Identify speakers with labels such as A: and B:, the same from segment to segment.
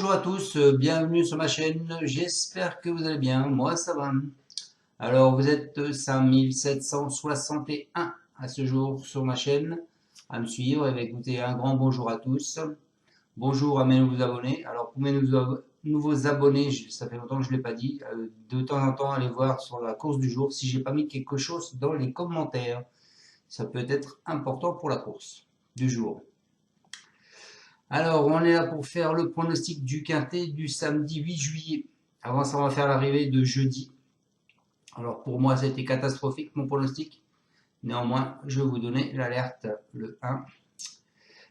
A: Bonjour à tous, bienvenue sur ma chaîne, j'espère que vous allez bien, moi ça va. Alors vous êtes 5761 à ce jour sur ma chaîne à me suivre et écoutez un grand bonjour à tous. Bonjour à mes nouveaux abonnés. Alors pour mes nouveaux abonnés, ça fait longtemps que je ne l'ai pas dit, de temps en temps allez voir sur la course du jour si j'ai pas mis quelque chose dans les commentaires. Ça peut être important pour la course du jour. Alors, on est là pour faire le pronostic du quintet du samedi 8 juillet. Avant ça, on va faire l'arrivée de jeudi. Alors, pour moi, c'était catastrophique mon pronostic. Néanmoins, je vais vous donner l'alerte. Le 1.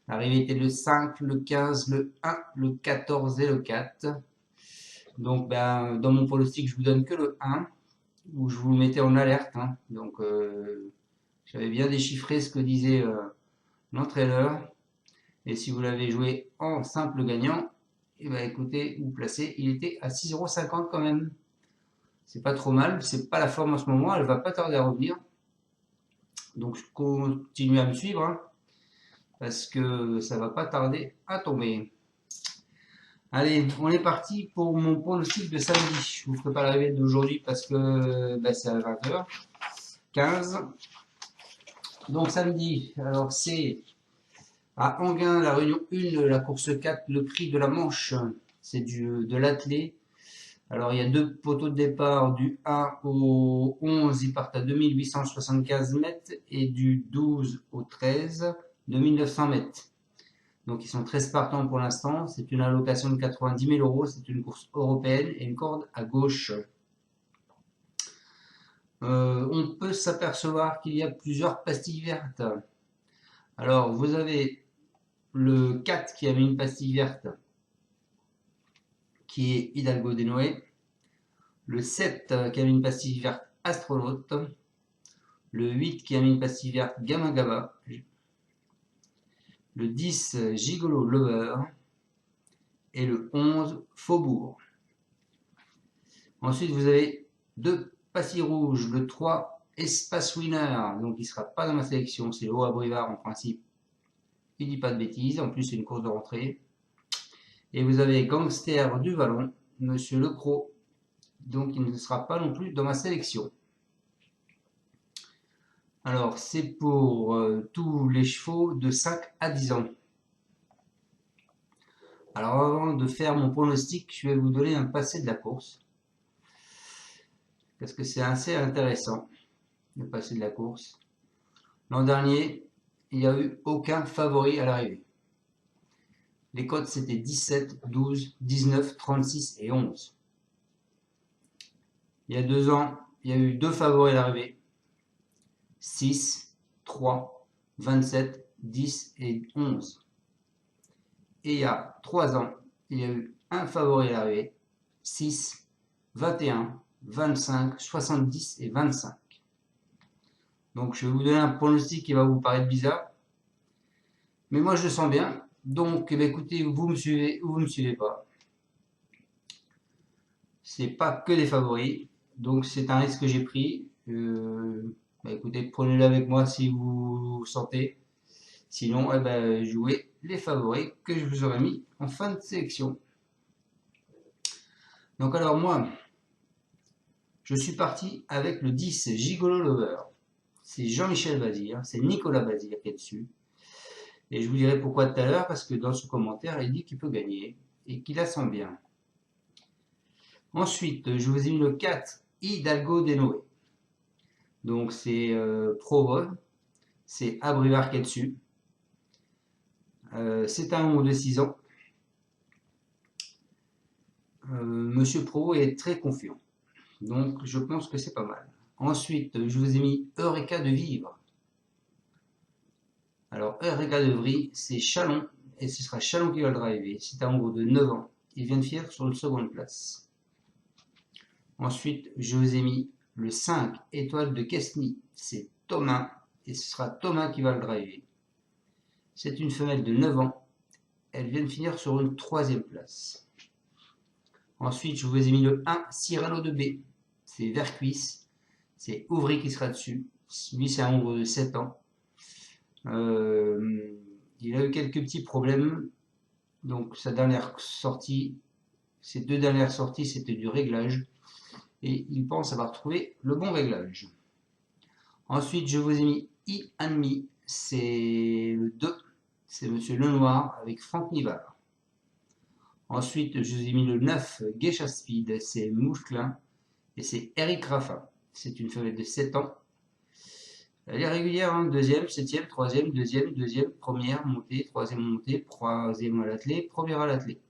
A: L'arrivée était le 5, le 15, le 1, le 14 et le 4. Donc, dans mon pronostic, je vous donne que le 1, où je vous le mettais en alerte. Donc, j'avais bien déchiffré ce que disait l'entraîneur. Et si vous l'avez joué en simple gagnant, et écoutez, vous placez, il était à 6,50 € quand même. C'est pas trop mal, c'est pas la forme en ce moment, elle va pas tarder à revenir. Donc je continue à me suivre, parce que ça va pas tarder à tomber. Allez, on est parti pour mon pronostic de samedi. Je vous ferai pas l'arrivée d'aujourd'hui parce que c'est à 20h15. Donc samedi, alors c'est à Enghien, la réunion 1, la course 4, le prix de la Manche, c'est de l'attelé. Alors il y a deux poteaux de départ, du 1 au 11, ils partent à 2875 mètres, et du 12 au 13, 2900 mètres. Donc ils sont 13 partants pour l'instant, c'est une allocation de 90 000 €, c'est une course européenne et une corde à gauche. On peut s'apercevoir qu'il y a plusieurs pastilles vertes. Alors vous avez le 4 qui avait une pastille verte, qui est Hidalgo des Noé. Le 7 qui avait une pastille verte, Astronaute. Le 8 qui avait une pastille verte, Gamin Gaba. Le 10, Gigolo Lover. Et le 11, Faubourg. Ensuite, vous avez deux pastilles rouges. Le 3, Espace Winner. Donc, il ne sera pas dans ma sélection. C'est haut à Brivard en principe. Il ne dit pas de bêtises. En plus, c'est une course de rentrée. Et vous avez Gangster du Vallon, Monsieur Le Croc. Donc, il ne sera pas non plus dans ma sélection. Alors, c'est pour tous les chevaux de 5 à 10 ans. Alors, avant de faire mon pronostic, je vais vous donner un passé de la course. Parce que c'est assez intéressant, le passé de la course. L'an dernier, il n'y a eu aucun favori à l'arrivée. Les cotes, c'était 17, 12, 19, 36 et 11. Il y a 2 ans, il y a eu 2 favoris à l'arrivée. 6, 3, 27, 10 et 11. Et il y a 3 ans, il y a eu un favori à l'arrivée. 6, 21, 25, 70 et 25. Donc je vais vous donner un pronostic qui va vous paraître bizarre. Mais moi je le sens bien. Donc écoutez, vous me suivez ou vous ne me suivez pas. C'est pas que des favoris. Donc c'est un risque que j'ai pris. Écoutez, prenez-le avec moi si vous sentez. Sinon, jouez les favoris que je vous aurais mis en fin de sélection. Donc alors moi, je suis parti avec le 10, Gigolo Lover. C'est Jean-Michel Bazir, c'est Nicolas Bazir qui est dessus. Et je vous dirai pourquoi tout à l'heure, parce que dans ce commentaire, il dit qu'il peut gagner et qu'il la sent bien. Ensuite, je vous ai mis le 4, Hidalgo des Noé. Donc c'est Provo, c'est Abrivard qui est dessus. C'est un homme de 6 ans. Monsieur Provo est très confiant. Donc je pense que c'est pas mal. Ensuite, je vous ai mis Eureka de Vivre. Alors Eureka de Vivre, c'est Chalon, et ce sera Chalon qui va le driver. C'est un gros de 9 ans. Il vient de finir sur une seconde place. Ensuite, je vous ai mis le 5, Étoile de Quesny. C'est Thomas, et ce sera Thomas qui va le driver. C'est une femelle de 9 ans. Elle vient de finir sur une 3e place. Ensuite, je vous ai mis le 1, Cyrano de B. C'est Vercuis. C'est Ouvry qui sera dessus. Lui, c'est un nombre de 7 ans. Il a eu quelques petits problèmes. Donc, sa dernière sortie, Ces 2 dernières sorties, c'était du réglage. Et il pense avoir trouvé le bon réglage. Ensuite, je vous ai mis I1,5, c'est le 2, c'est Monsieur Lenoir avec Franck Nivard. Ensuite, je vous ai mis le 9, Geisha Speed, c'est Mouchelin et c'est Eric Raffin. C'est une femelle de 7 ans. Elle est régulière, hein, deuxième, septième, troisième, deuxième, première montée, troisième à l'attelé, première à l'attelé.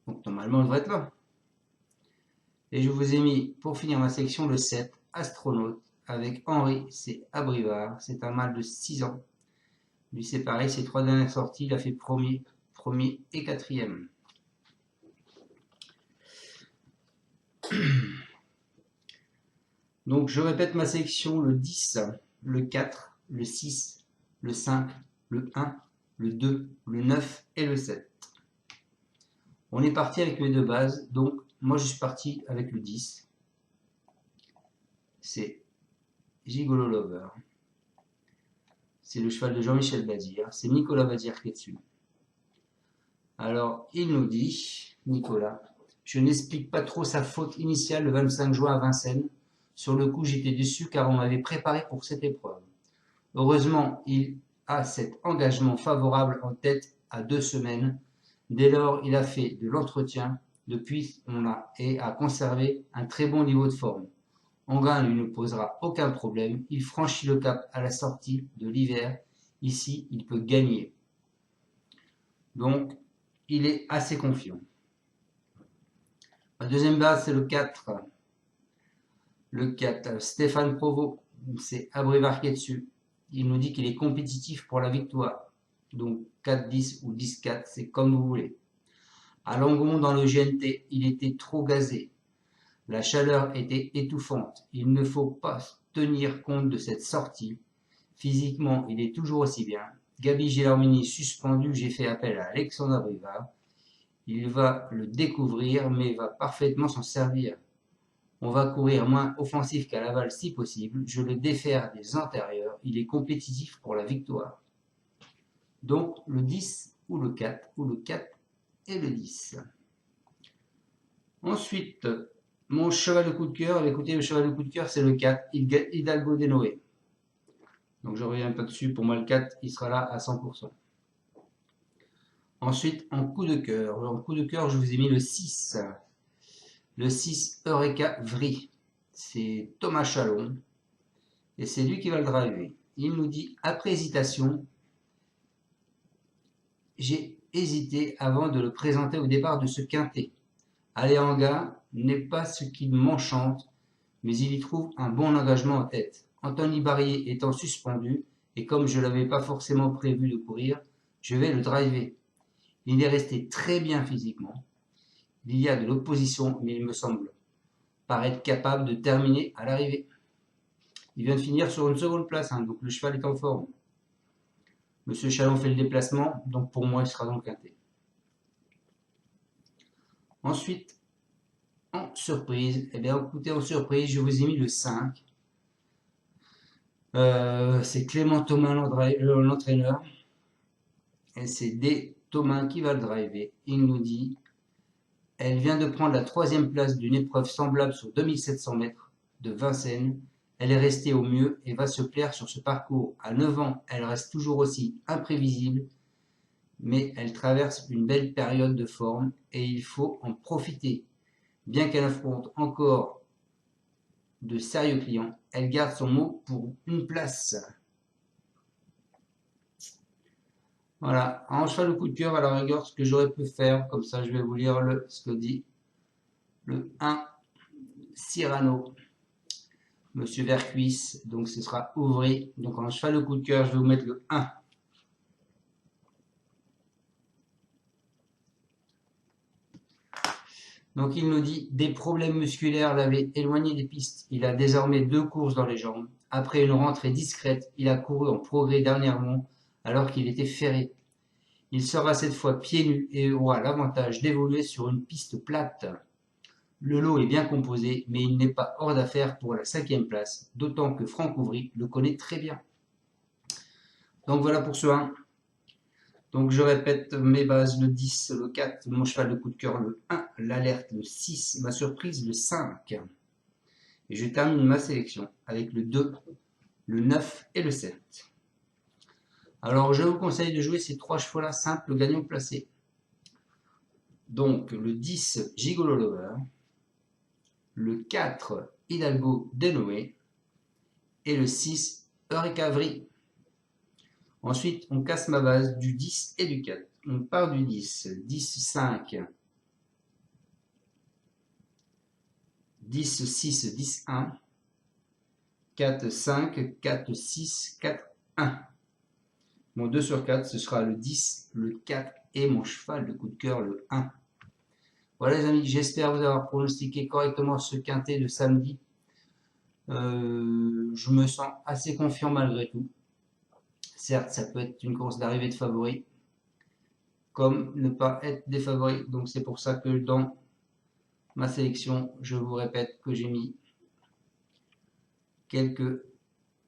A: Donc normalement, elle devrait être là. Et je vous ai mis, pour finir ma section, le 7, Astronaute, avec Henri, c'est Abrivard, c'est un mâle de 6 ans. Lui, c'est pareil, ses 3 dernières sorties, il a fait premier et quatrième. Donc, je répète ma section, le 10, le 4, le 6, le 5, le 1, le 2, le 9 et le 7. On est parti avec mes deux bases, donc moi je suis parti avec le 10. C'est Gigolo Lover. C'est le cheval de Jean-Michel Bazir. C'est Nicolas Bazir qui est dessus. Alors, il nous dit, Nicolas, je n'explique pas trop sa faute initiale le 25 juin à Vincennes. Sur le coup, j'étais déçu car on m'avait préparé pour cette épreuve. Heureusement, il a cet engagement favorable en tête à 2 semaines. Dès lors, il a fait de l'entretien. Depuis, on a conservé un très bon niveau de forme. Enghien lui ne posera aucun problème. Il franchit le cap à la sortie de l'hiver. Ici, il peut gagner. Donc, il est assez confiant. La deuxième base, c'est le 4. Le 4, Stéphane Provost, c'est Abrivard qui est dessus. Il nous dit qu'il est compétitif pour la victoire. Donc 4-10 ou 10-4, c'est comme vous voulez. À Langon, dans le GNT, il était trop gazé. La chaleur était étouffante. Il ne faut pas tenir compte de cette sortie. Physiquement, il est toujours aussi bien. Gabi Gélormini suspendu, j'ai fait appel à Alexandre Abrivard. Il va le découvrir, mais va parfaitement s'en servir. On va courir moins offensif qu'à Laval si possible. Je le défère des antérieurs. Il est compétitif pour la victoire. Donc le 10 ou le 4, ou le 4 et le 10. Ensuite, mon cheval de coup de cœur. Écoutez, le cheval de coup de cœur, c'est le 4, Hidalgo de Noé. Donc je reviens pas dessus. Pour moi, le 4, il sera là à 100%. Ensuite, en coup de cœur. En coup de cœur, je vous ai mis le 6. Le 6, Eureka Vry. C'est Thomas Chalon. Et c'est lui qui va le driver. Il nous dit, après hésitation, j'ai hésité avant de le présenter au départ de ce quintet. Aller en gain n'est pas ce qui m'enchante, mais il y trouve un bon engagement en tête. Anthony Barrier étant suspendu, et comme je ne l'avais pas forcément prévu de courir, je vais le driver. Il est resté très bien physiquement. Il y a de l'opposition, mais il me semble paraître capable de terminer à l'arrivée. Il vient de finir sur une seconde place, donc le cheval est en forme. Monsieur Chalon fait le déplacement, donc pour moi, il sera dans le quintet. Ensuite, en surprise, eh bien écoutez, en surprise, je vous ai mis le 5. C'est Clément Thomas l'entraîneur. Et c'est D. Thomas qui va le driver. Il nous dit, elle vient de prendre la 3e place d'une épreuve semblable sur 2700 mètres de Vincennes. Elle est restée au mieux et va se plaire sur ce parcours. À 9 ans, elle reste toujours aussi imprévisible, mais elle traverse une belle période de forme et il faut en profiter. Bien qu'elle affronte encore de sérieux clients, elle garde son mot pour une place. Voilà, en cheval de coup de cœur, à la rigueur, ce que j'aurais pu faire, comme ça je vais vous lire ce que dit le 1, Cyrano. Monsieur Vercuis, donc ce sera Ouvry. Donc en cheval de coup de cœur, je vais vous mettre le 1. Donc il nous dit, des problèmes musculaires l'avaient éloigné des pistes. Il a désormais 2 courses dans les jambes. Après une rentrée discrète, il a couru en progrès dernièrement alors qu'il était ferré. Il sera cette fois pieds nus et aura l'avantage d'évoluer sur une piste plate. Le lot est bien composé, mais il n'est pas hors d'affaire pour la 5e place, d'autant que Franck Ouvry le connaît très bien. Donc voilà pour ce 1. Donc je répète mes bases, le 10, le 4, mon cheval de coup de cœur, le 1, l'alerte, le 6, ma surprise, le 5. Et je termine ma sélection avec le 2, le 9 et le 7. Alors je vous conseille de jouer ces 3 chevaux-là simples, gagnants placés. Donc le 10, Gigolo Lover, le 4, Hidalgo Denoé et le 6, Eureka Vri. Ensuite, on casse ma base du 10 et du 4. On part du 10, 10, 5, 10, 6, 10, 1, 4, 5, 4, 6, 4, 1. Mon 2 sur 4, ce sera le 10, le 4 et mon cheval de coup de cœur, le 1. Voilà les amis, j'espère vous avoir pronostiqué correctement ce quintet de samedi. Je me sens assez confiant malgré tout. Certes, ça peut être une course d'arrivée de favoris, comme ne pas être des favoris. Donc c'est pour ça que dans ma sélection, je vous répète que j'ai mis quelques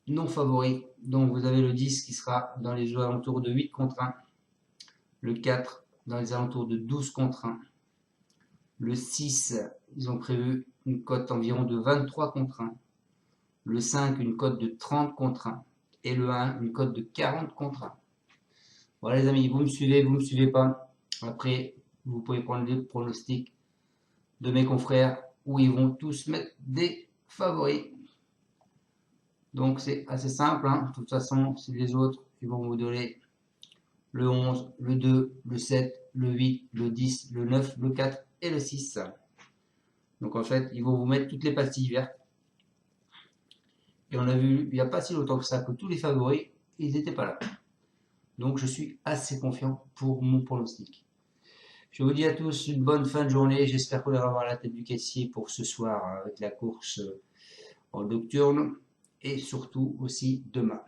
A: non favoris. Donc vous avez le 10 qui sera dans les alentours de 8 contre 1, le 4 dans les alentours de 12 contre 1, le 6, ils ont prévu une cote environ de 23 contre 1, le 5 une cote de 30 contre 1 et le 1 une cote de 40 contre 1. Voilà les amis, vous me suivez pas. Après, vous pouvez prendre les pronostics de mes confrères où ils vont tous mettre des favoris. Donc c'est assez simple, hein. De toute façon, c'est les autres qui vont vous donner le 11, le 2, le 7, le 8, le 10, le 9, le 4 et le 6. Donc en fait, ils vont vous mettre toutes les pastilles vertes. Et on a vu il n'y a pas si longtemps que ça que tous les favoris, ils n'étaient pas là. Donc je suis assez confiant pour mon pronostic. Je vous dis à tous une bonne fin de journée. J'espère qu'on va avoir la tête du caissier pour ce soir avec la course en nocturne et surtout aussi demain.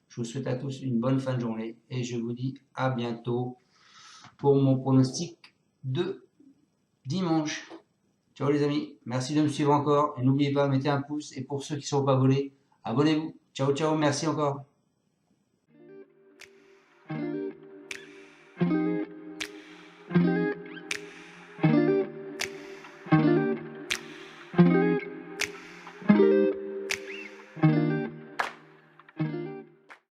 A: Je vous souhaite à tous une bonne fin de journée et je vous dis à bientôt pour mon pronostic de dimanche. Ciao les amis, merci de me suivre encore et n'oubliez pas, mettez un pouce et pour ceux qui ne sont pas abonnés, abonnez-vous. Ciao ciao, merci encore.